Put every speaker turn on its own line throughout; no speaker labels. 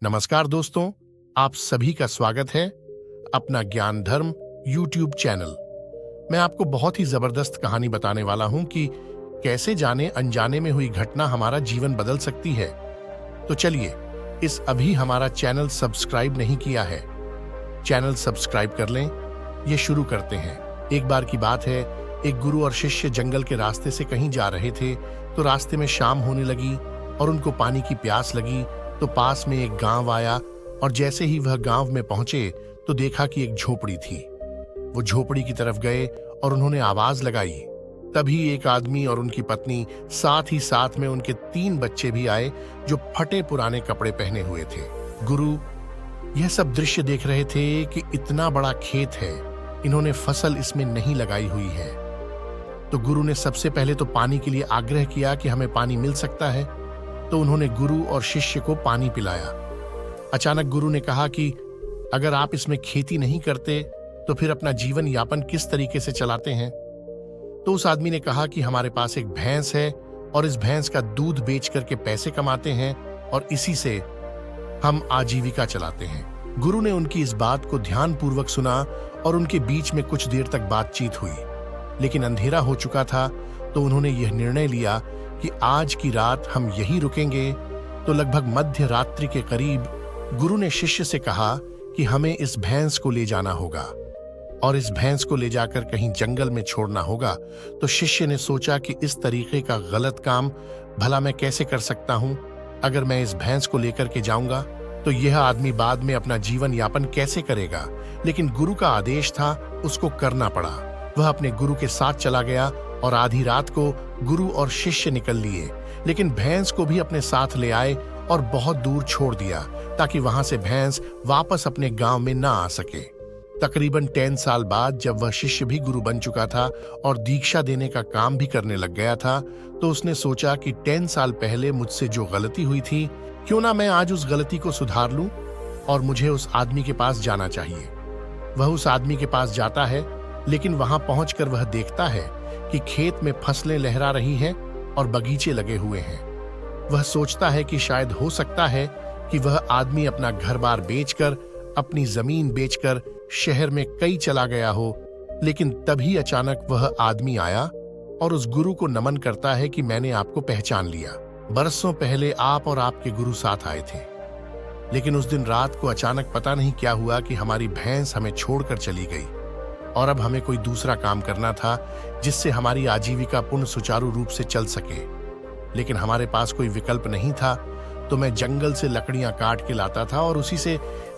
नमस्कार दोस्तों, आप सभी का स्वागत है अपना ज्ञान धर्म यूट्यूब चैनल। मैं आपको बहुत ही जबरदस्त कहानी बताने वाला हूं कि कैसे जाने अनजाने में हुई घटना हमारा जीवन बदल सकती है। तो चलिए, इस अभी हमारा चैनल सब्सक्राइब नहीं किया है, चैनल सब्सक्राइब कर लें। ये शुरू करते हैं। एक बार की बात है, एक गुरु और शिष्य जंगल के रास्ते से कहीं जा रहे थे तो रास्ते में शाम होने लगी और उनको पानी की प्यास लगी। तो पास में एक गांव आया और जैसे ही वह गांव में पहुंचे तो देखा कि एक झोपड़ी थी। वो झोपड़ी की तरफ गए और उन्होंने आवाज लगाई। तभी एक आदमी और उनकी पत्नी, साथ ही साथ में उनके 3 बच्चे भी आए जो फटे पुराने कपड़े पहने हुए थे। गुरु यह सब दृश्य देख रहे थे कि इतना बड़ा खेत है, इन्होंने फसल इसमें नहीं लगाई हुई है। तो गुरु ने सबसे पहले तो पानी के लिए आग्रह किया कि हमें पानी मिल सकता है। तो उन्होंने गुरु और शिष्य को पानी पिलाया। अचानक गुरु ने कहा कि अगर आप इसमें खेती नहीं करते तो फिर अपना जीवन यापन किस तरीके से चलाते हैं? तो उस आदमी ने कहा कि हमारे पास एक भैंस है और इस भैंस का दूध बेच करके पैसे कमाते हैं और इसी से हम आजीविका चलाते हैं। गुरु ने उनकी इस बात को ध्यानपूर्वक सुना और उनके बीच में कुछ देर तक बातचीत हुई, लेकिन अंधेरा हो चुका था। तो उन्होंने यह निर्णय लिया कि आज की रात हम यहीं रुकेंगे। तो लगभग मध्य रात्रि के करीब गुरु ने शिष्य से कहा कि हमें इस भैंस को ले जाना होगा और इस भैंस को ले जाकर कहीं जंगल में छोड़ना होगा। तो शिष्य ने सोचा कि इस तरीके का गलत काम भला मैं कैसे कर सकता हूं? अगर मैं इस भैंस को लेकर के जाऊंगा तो यह आदमी बाद में अपना जीवन यापन कैसे करेगा? लेकिन गुरु का आदेश था, उसको करना पड़ा। वह अपने गुरु के साथ चला गया और आधी रात को गुरु और शिष्य निकल लिए, लेकिन भैंस को भी अपने साथ ले आए और बहुत दूर छोड़ दिया ताकि वहां से भैंस वापस अपने गांव में ना आ सके। तकरीबन 10 साल बाद जब वह शिष्य भी गुरु बन चुका था और दीक्षा देने का काम भी करने लग गया था, तो उसने सोचा कि 10 साल पहले मुझसे जो गलती हुई थी, क्यों ना मैं आज उस गलती को सुधार लूं और मुझे उस आदमी के पास जाना चाहिए। वह उस आदमी के पास जाता है, लेकिन वहां पहुंचकर वह देखता है कि खेत में फसलें लहरा रही हैं और बगीचे लगे हुए हैं। वह सोचता है कि शायद हो सकता है कि वह आदमी अपना घर-बार बेचकर, अपनी जमीन बेचकर शहर में कहीं चला गया हो। लेकिन तभी अचानक वह आदमी आया और उस गुरु को नमन करता है कि मैंने आपको पहचान लिया। बरसों पहले आप और आपके गुरु साथ आए थे, लेकिन उस दिन रात को अचानक पता नहीं क्या हुआ कि हमारी भैंस हमें छोड़कर चली गई और अब हमें कोई दूसरा काम करना था जिससे हमारी आजीविका पूर्ण सुचारू रूप से चल सके। लेकिन हमारे पास कोई विकल्प नहीं था, तो मैं जंगल से लकड़ियां काट के लाता था और उसी से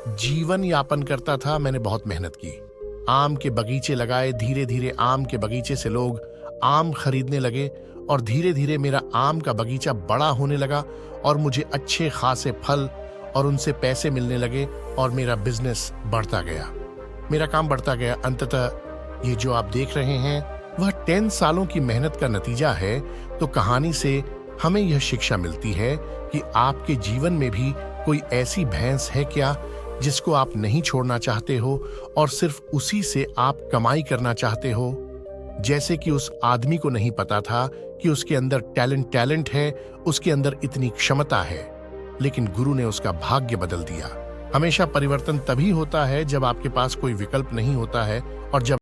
जीवन यापन करता था। मैंने बहुत मेहनत की, आम के बगीचे लगाए। धीरे धीरे आम के बगीचे से लोग आम खरीदने लगे और धीरे धीरे मेरा आम का बगीचा बड़ा होने लगा और मुझे अच्छे खासे फल और उनसे पैसे मिलने लगे और मेरा बिजनेस बढ़ता गया, मेरा काम बढ़ता गया। अंततः ये जो आप देख रहे हैं वह 10 सालों की मेहनत का नतीजा है। तो कहानी से हमें यह शिक्षा मिलती है कि आपके जीवन में भी कोई ऐसी भैंस है क्या जिसको आप नहीं छोड़ना चाहते हो और सिर्फ उसी से आप कमाई करना चाहते हो? जैसे कि उस आदमी को नहीं पता था कि उसके अंदर टैलेंट है, उसके अंदर इतनी क्षमता है, लेकिन गुरु ने उसका भाग्य बदल दिया। हमेशा परिवर्तन तभी होता है जब आपके पास कोई विकल्प नहीं होता है और जब